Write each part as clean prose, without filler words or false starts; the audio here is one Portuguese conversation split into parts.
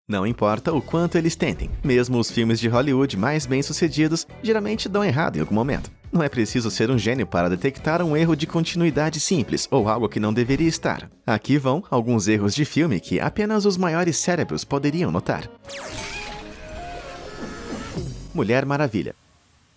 Não importa o quanto eles tentem, mesmo os filmes de Hollywood mais bem-sucedidos geralmente dão errado em algum momento. Não é preciso ser um gênio para detectar um erro de continuidade simples ou algo que não deveria estar. Aqui vão alguns erros de filme que apenas os maiores cérebros poderiam notar. Mulher Maravilha.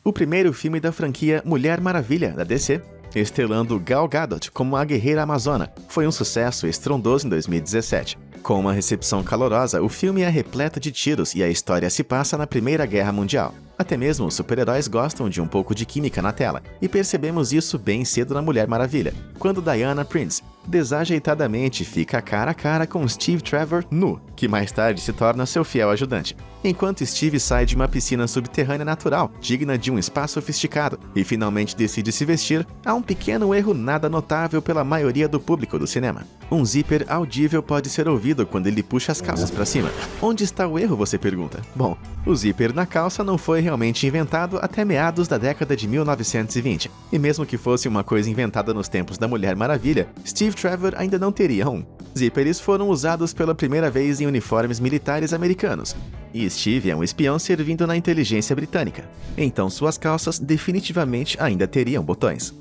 O primeiro filme da franquia Mulher Maravilha, da DC, estrelando Gal Gadot como a guerreira amazona, foi um sucesso estrondoso em 2017. Com uma recepção calorosa, o filme é repleto de tiros e a história se passa na Primeira Guerra Mundial. Até mesmo os super-heróis gostam de um pouco de química na tela, e percebemos isso bem cedo na Mulher Maravilha, quando Diana Prince desajeitadamente fica cara a cara com Steve Trevor nu, que mais tarde se torna seu fiel ajudante. Enquanto Steve sai de uma piscina subterrânea natural, digna de um spa sofisticado, e finalmente decide se vestir, há um pequeno erro nada notável pela maioria do público do cinema. Um zíper audível pode ser ouvido quando ele puxa as calças para cima. Onde está o erro, você pergunta? Bom, o zíper na calça não foi realmente inventado até meados da década de 1920. E mesmo que fosse uma coisa inventada nos tempos da Mulher Maravilha, Steve Trevor ainda não teria um. Zíperes foram usados pela primeira vez em uniformes militares americanos. E Steve é um espião servindo na inteligência britânica. Então suas calças definitivamente ainda teriam botões.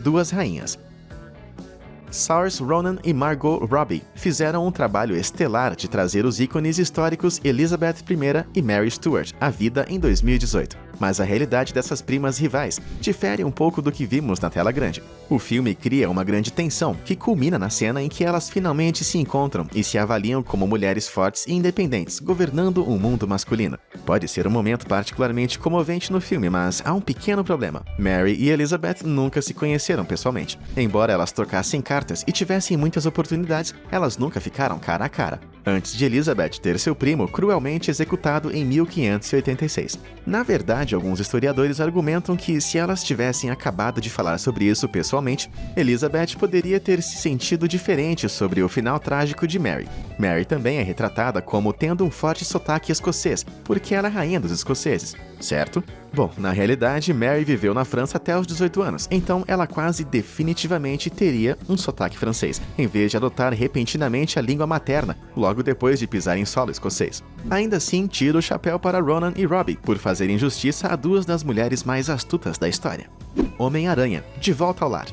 Duas rainhas. Saoirse Ronan e Margot Robbie fizeram um trabalho estelar de trazer os ícones históricos Elizabeth I e Mary Stuart à vida em 2018. Mas a realidade dessas primas rivais difere um pouco do que vimos na tela grande. O filme cria uma grande tensão que culmina na cena em que elas finalmente se encontram e se avaliam como mulheres fortes e independentes, governando um mundo masculino. Pode ser um momento particularmente comovente no filme, mas há um pequeno problema. Mary e Elizabeth nunca se conheceram pessoalmente. Embora elas trocassem cartas e tivessem muitas oportunidades, elas nunca ficaram cara a cara. Antes de Elizabeth ter seu primo cruelmente executado em 1586. Na verdade, alguns historiadores argumentam que se elas tivessem acabado de falar sobre isso pessoalmente, Elizabeth poderia ter se sentido diferente sobre o final trágico de Mary. Mary também é retratada como tendo um forte sotaque escocês, porque ela é rainha dos escoceses, certo? Bom, na realidade, Mary viveu na França até os 18 anos, então ela quase definitivamente teria um sotaque francês, em vez de adotar repentinamente a língua materna, logo depois de pisar em solo escocês. Ainda assim, tiro o chapéu para Ronan e Robbie por fazerem justiça a duas das mulheres mais astutas da história. Homem-Aranha, de volta ao lar.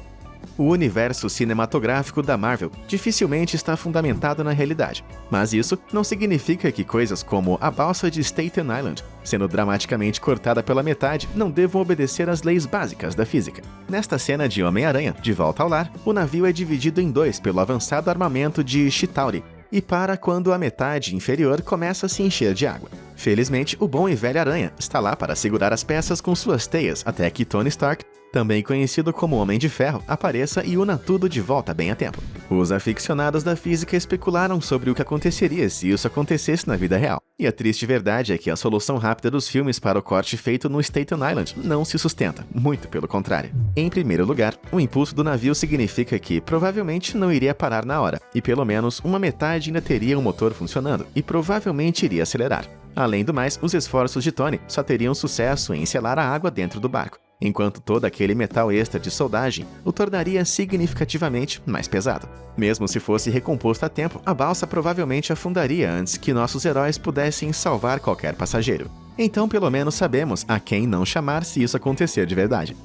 O universo cinematográfico da Marvel dificilmente está fundamentado na realidade, mas isso não significa que coisas como a balsa de Staten Island, sendo dramaticamente cortada pela metade, não devam obedecer às leis básicas da física. Nesta cena de Homem-Aranha, de volta ao lar, o navio é dividido em dois pelo avançado armamento de Chitauri, e para quando a metade inferior começa a se encher de água. Felizmente, o bom e velho Aranha está lá para segurar as peças com suas teias até que Tony Stark, também conhecido como Homem de Ferro, apareça e una tudo de volta bem a tempo. Os aficionados da física especularam sobre o que aconteceria se isso acontecesse na vida real. E a triste verdade é que a solução rápida dos filmes para o corte feito no Staten Island não se sustenta, muito pelo contrário. Em primeiro lugar, o impulso do navio significa que provavelmente não iria parar na hora, e pelo menos uma metade ainda teria um motor funcionando, e provavelmente iria acelerar. Além do mais, os esforços de Tony só teriam sucesso em selar a água dentro do barco, enquanto todo aquele metal extra de soldagem o tornaria significativamente mais pesado. Mesmo se fosse recomposto a tempo, a balsa provavelmente afundaria antes que nossos heróis pudessem salvar qualquer passageiro. Então pelo menos sabemos a quem não chamar se isso acontecer de verdade.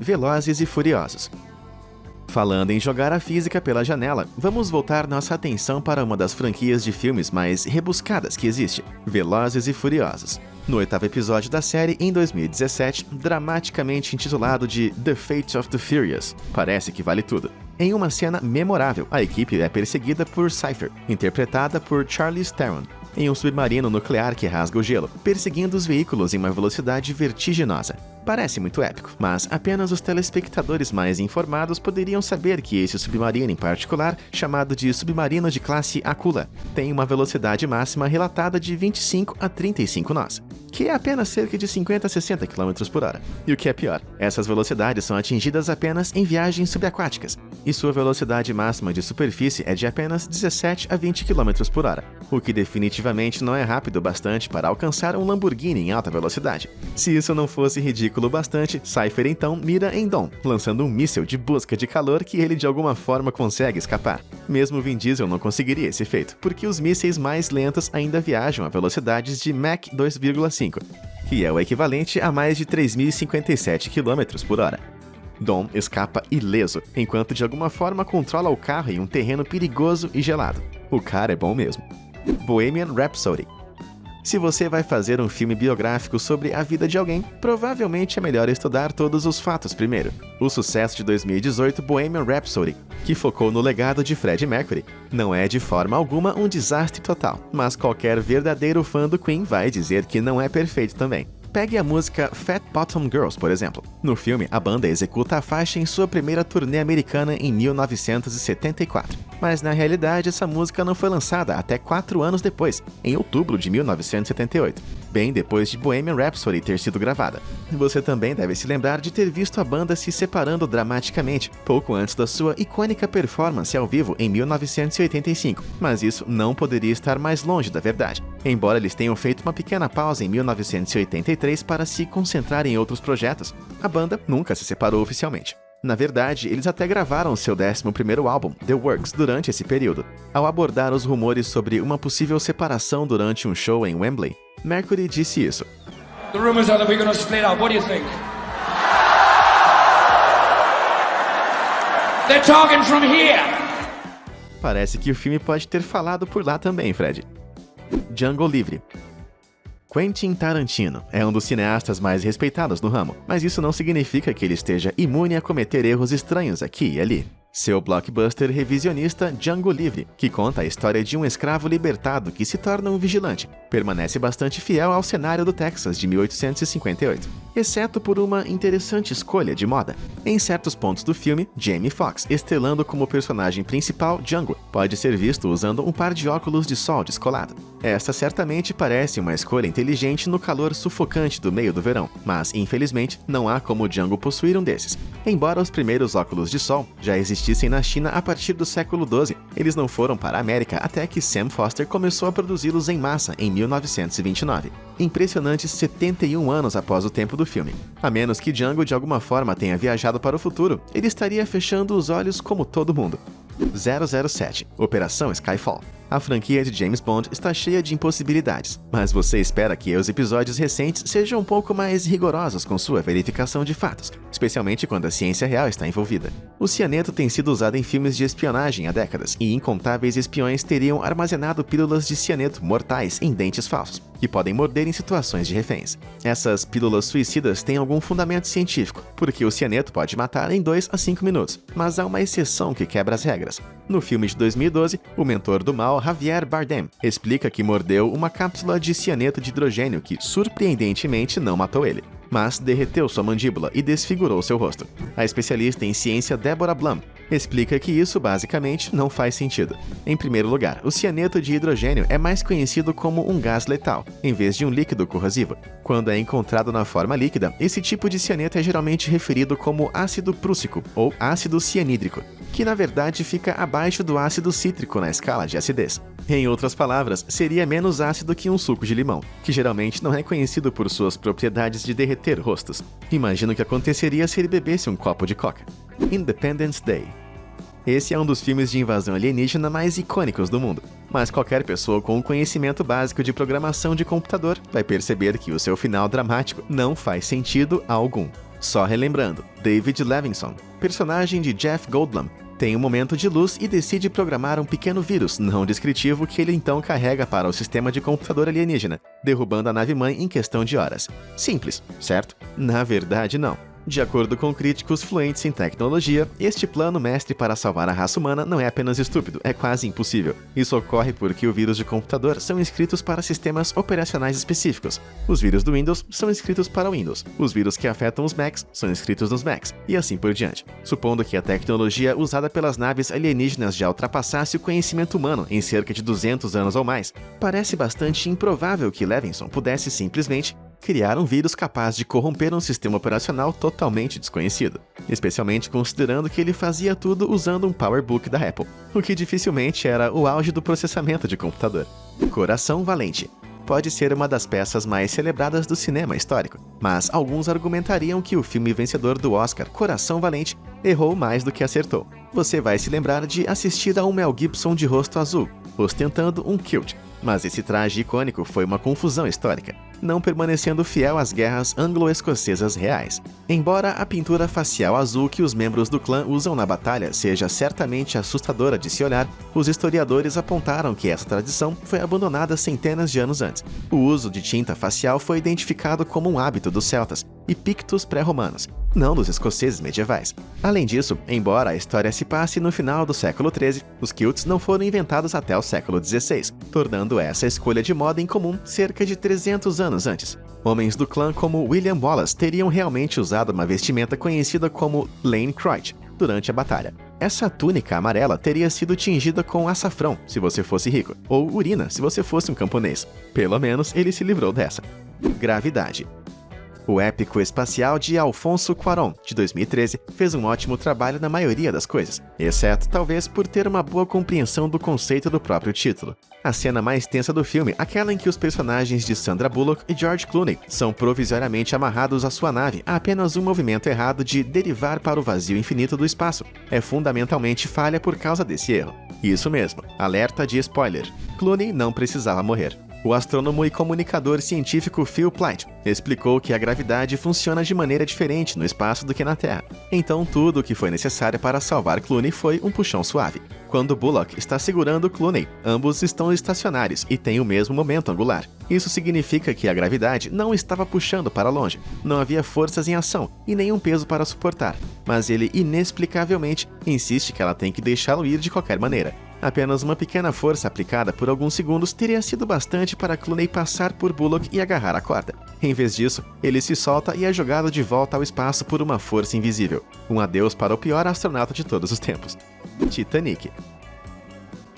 Velozes e Furiosos. Falando em jogar a física pela janela, vamos voltar nossa atenção para uma das franquias de filmes mais rebuscadas que existe, Velozes e Furiosos. No 8º episódio da série, em 2017, dramaticamente intitulado de The Fate of the Furious, parece que vale tudo. Em uma cena memorável, a equipe é perseguida por Cypher, interpretada por Charlize Theron, em um submarino nuclear que rasga o gelo, perseguindo os veículos em uma velocidade vertiginosa. Parece muito épico, mas apenas os telespectadores mais informados poderiam saber que esse submarino em particular, chamado de submarino de classe Aquila, tem uma velocidade máxima relatada de 25 a 35 nós, que é apenas cerca de 50 a 60 km por hora. E o que é pior, essas velocidades são atingidas apenas em viagens subaquáticas, e sua velocidade máxima de superfície é de apenas 17 a 20 km por hora, o que definitivamente não é rápido bastante para alcançar um Lamborghini em alta velocidade. Se isso não fosse ridículo ridículo bastante, Cypher então mira em Dom, lançando um míssil de busca de calor que ele de alguma forma consegue escapar. Mesmo Vin Diesel não conseguiria esse feito, porque os mísseis mais lentos ainda viajam a velocidades de Mach 2,5, que é o equivalente a mais de 3.057 km por hora. Dom escapa ileso, enquanto de alguma forma controla o carro em um terreno perigoso e gelado. O cara é bom mesmo. Bohemian Rhapsody. Se você vai fazer um filme biográfico sobre a vida de alguém, provavelmente é melhor estudar todos os fatos primeiro. O sucesso de 2018 Bohemian Rhapsody, que focou no legado de Freddie Mercury, não é de forma alguma um desastre total, mas qualquer verdadeiro fã do Queen vai dizer que não é perfeito também. Pegue a música Fat Bottom Girls, por exemplo. No filme, a banda executa a faixa em sua primeira turnê americana em 1974. Mas na realidade, essa música não foi lançada até 4 anos depois, em outubro de 1978, bem depois de Bohemian Rhapsody ter sido gravada. Você também deve se lembrar de ter visto a banda se separando dramaticamente, pouco antes da sua icônica performance ao vivo em 1985, mas isso não poderia estar mais longe da verdade. Embora eles tenham feito uma pequena pausa em 1983 para se concentrar em outros projetos, a banda nunca se separou oficialmente. Na verdade, eles até gravaram seu 11º álbum, The Works, durante esse período. Ao abordar os rumores sobre uma possível separação durante um show em Wembley, Mercury disse isso. The rumors are that we're going to split up. What do you think? They're talking from here. Parece que o filme pode ter falado por lá também, Fred. Django Livre. Quentin Tarantino é um dos cineastas mais respeitados no ramo, mas isso não significa que ele esteja imune a cometer erros estranhos aqui e ali. Seu blockbuster revisionista Django Livre, que conta a história de um escravo libertado que se torna um vigilante, permanece bastante fiel ao cenário do Texas de 1858, exceto por uma interessante escolha de moda. Em certos pontos do filme, Jamie Foxx, estrelando como personagem principal Django, pode ser visto usando um par de óculos de sol descolado. Esta certamente parece uma escolha inteligente no calor sufocante do meio do verão, mas infelizmente não há como Django possuir um desses. Embora os primeiros óculos de sol já existissem na China a partir do século XII, eles não foram para a América até que Sam Foster começou a produzi-los em massa em 1929. Impressionantes 71 anos após o tempo do filme. A menos que Django de alguma forma tenha viajado para o futuro, ele estaria fechando os olhos como todo mundo. 007 – Operação Skyfall. A franquia de James Bond está cheia de impossibilidades, mas você espera que os episódios recentes sejam um pouco mais rigorosos com sua verificação de fatos, especialmente quando a ciência real está envolvida. O cianeto tem sido usado em filmes de espionagem há décadas, e incontáveis espiões teriam armazenado pílulas de cianeto mortais em dentes falsos, que podem morder em situações de reféns. Essas pílulas suicidas têm algum fundamento científico, porque o cianeto pode matar em 2 a 5 minutos, mas há uma exceção que quebra as regras. No filme de 2012, o mentor do mal, Javier Bardem, explica que mordeu uma cápsula de cianeto de hidrogênio que, surpreendentemente, não matou ele, mas derreteu sua mandíbula e desfigurou seu rosto. A especialista em ciência Deborah Blum explica que isso basicamente não faz sentido. Em primeiro lugar, o cianeto de hidrogênio é mais conhecido como um gás letal, em vez de um líquido corrosivo. Quando é encontrado na forma líquida, esse tipo de cianeto é geralmente referido como ácido prússico ou ácido cianídrico, que na verdade fica abaixo do ácido cítrico na escala de acidez. Em outras palavras, seria menos ácido que um suco de limão, que geralmente não é conhecido por suas propriedades de derreter rostos. Imagino o que aconteceria se ele bebesse um copo de coca. Independence Day. Esse é um dos filmes de invasão alienígena mais icônicos do mundo, mas qualquer pessoa com um conhecimento básico de programação de computador vai perceber que o seu final dramático não faz sentido algum. Só relembrando, David Levinson, personagem de Jeff Goldblum, tem um momento de luz e decide programar um pequeno vírus não descritivo que ele então carrega para o sistema de computador alienígena, derrubando a nave-mãe em questão de horas. Simples, certo? Na verdade, não. De acordo com críticos fluentes em tecnologia, este plano mestre para salvar a raça humana não é apenas estúpido, é quase impossível. Isso ocorre porque os vírus de computador são escritos para sistemas operacionais específicos. Os vírus do Windows são escritos para o Windows. Os vírus que afetam os Macs são escritos nos Macs, e assim por diante. Supondo que a tecnologia usada pelas naves alienígenas já ultrapassasse o conhecimento humano em cerca de 200 anos ou mais, parece bastante improvável que Levinson pudesse simplesmente criar um vírus capaz de corromper um sistema operacional totalmente desconhecido, especialmente considerando que ele fazia tudo usando um PowerBook da Apple, o que dificilmente era o auge do processamento de computador. Coração Valente. pode ser uma das peças mais celebradas do cinema histórico, mas alguns argumentariam que o filme vencedor do Oscar, Coração Valente, errou mais do que acertou. Você vai se lembrar de assistir a um Mel Gibson de rosto azul, ostentando um kilt, mas esse traje icônico foi uma confusão histórica, não permanecendo fiel às guerras anglo-escocesas reais. Embora a pintura facial azul que os membros do clã usam na batalha seja certamente assustadora de se olhar, os historiadores apontaram que essa tradição foi abandonada centenas de anos antes. O uso de tinta facial foi identificado como um hábito dos celtas e pictos pré-romanos, não dos escoceses medievais. Além disso, embora a história se passe no final do século XIII, os kilts não foram inventados até o século XVI, tornando essa escolha de moda incomum cerca de 300 anos antes. Homens do clã como William Wallace teriam realmente usado uma vestimenta conhecida como Lane Croix durante a batalha. Essa túnica amarela teria sido tingida com açafrão, se você fosse rico, ou urina, se você fosse um camponês. Pelo menos ele se livrou dessa. Gravidade. O épico espacial de Alfonso Cuarón, de 2013, fez um ótimo trabalho na maioria das coisas, exceto talvez por ter uma boa compreensão do conceito do próprio título. A cena mais tensa do filme, aquela em que os personagens de Sandra Bullock e George Clooney são provisoriamente amarrados à sua nave a apenas um movimento errado de derivar para o vazio infinito do espaço, é fundamentalmente falha por causa desse erro. Isso mesmo, alerta de spoiler. Clooney não precisava morrer. O astrônomo e comunicador científico Phil Plait explicou que a gravidade funciona de maneira diferente no espaço do que na Terra. Então tudo o que foi necessário para salvar Clooney foi um puxão suave. Quando Bullock está segurando Clooney, ambos estão estacionários e têm o mesmo momento angular. Isso significa que a gravidade não estava puxando para longe, não havia forças em ação e nenhum peso para suportar, mas ele inexplicavelmente insiste que ela tem que deixá-lo ir de qualquer maneira. Apenas uma pequena força aplicada por alguns segundos teria sido bastante para Clooney passar por Bullock e agarrar a corda. Em vez disso, ele se solta e é jogado de volta ao espaço por uma força invisível. Um adeus para o pior astronauta de todos os tempos. Titanic.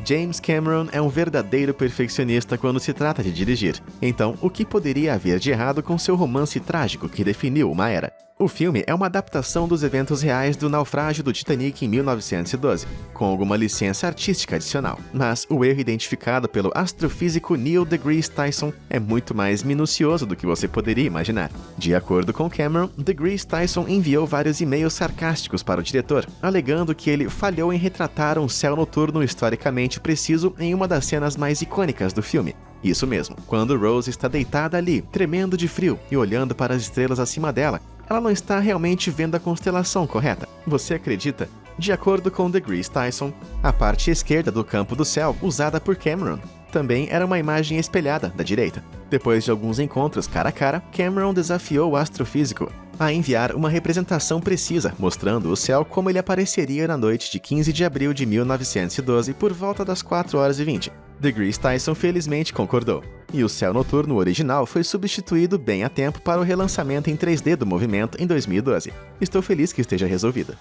James Cameron é um verdadeiro perfeccionista quando se trata de dirigir. Então, o que poderia haver de errado com seu romance trágico que definiu uma era? O filme é uma adaptação dos eventos reais do naufrágio do Titanic em 1912, com alguma licença artística adicional. Mas o erro identificado pelo astrofísico Neil deGrasse Tyson é muito mais minucioso do que você poderia imaginar. De acordo com Cameron, deGrasse Tyson enviou vários e-mails sarcásticos para o diretor, alegando que ele falhou em retratar um céu noturno historicamente preciso em uma das cenas mais icônicas do filme. Isso mesmo, quando Rose está deitada ali, tremendo de frio e olhando para as estrelas acima dela, ela não está realmente vendo a constelação correta. Você acredita? De acordo com deGrasse Tyson, a parte esquerda do campo do céu, usada por Cameron, também era uma imagem espelhada da direita. Depois de alguns encontros cara a cara, Cameron desafiou o astrofísico a enviar uma representação precisa, mostrando o céu como ele apareceria na noite de 15 de abril de 1912 por volta das 4h20. deGrasse Tyson felizmente concordou, e o céu noturno original foi substituído bem a tempo para o relançamento em 3D do movimento em 2012. Estou feliz que esteja resolvido.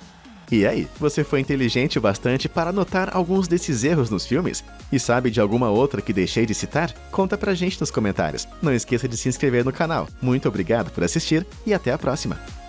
E aí, você foi inteligente o bastante para notar alguns desses erros nos filmes? E sabe de alguma outra que deixei de citar? Conta pra gente nos comentários. Não esqueça de se inscrever no canal. Muito obrigado por assistir e até a próxima!